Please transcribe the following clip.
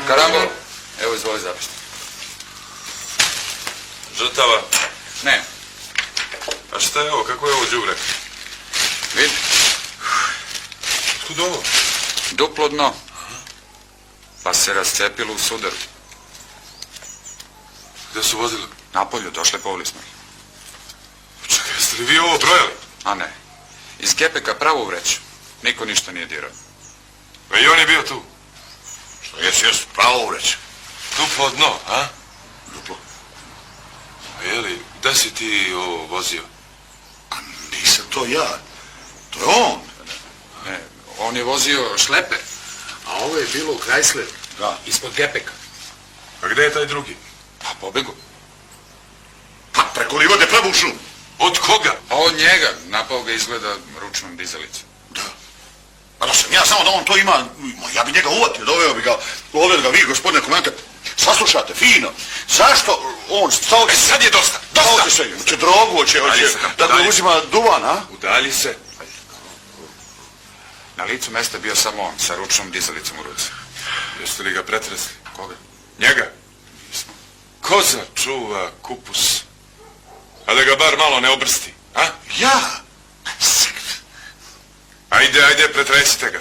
Karambol, evo izvoli zapisnik. Žrtava? Ne. A šta je ovo? Kako je ovo đubre? Vidi. Kud ovo? Duplo dno. Pa se rascepilo u sudaru. Gde su vozili? Napolju, došle povili smo ih. Čekaj, jeste li vi ovo brojali? A ne. Iz gepeka pravo u vreću. Niko ništa nije dirao. A i on je bio tu? Što jes, pravo u vreću. Duplo dno, a? Duplo. A jeli, gde si ti ovo vozio? A nisam to ja. To je on. Ne, on je vozio šleper. A ovo je bilo u Chrysleru. Da. Ispod gepeka. A gde je taj drugi? Pa pobegu. Pa preko livade prebušnu. Od koga? A od njega. Napao ga izgleda ručnom dizelicom. Da. Pa da sam ja znao da on to ima, ja bi njega uvatio, doveo bi ga ovdje da ga vi, gospodine komandante, saslušate, fino. Zašto on ovdje... Sad je dosta! Ovdje se, hoće drogu, hoće da ga uzima duvan, a? Udalji se. Na licu mesta bio samo on, sa ručnom dizelicom u ruci. Jeste li ga pretresli? Koga? Njega? Koza čuva kupus. A da ga bar malo ne obrsti, a? Ja? Ajde, pretresite ga.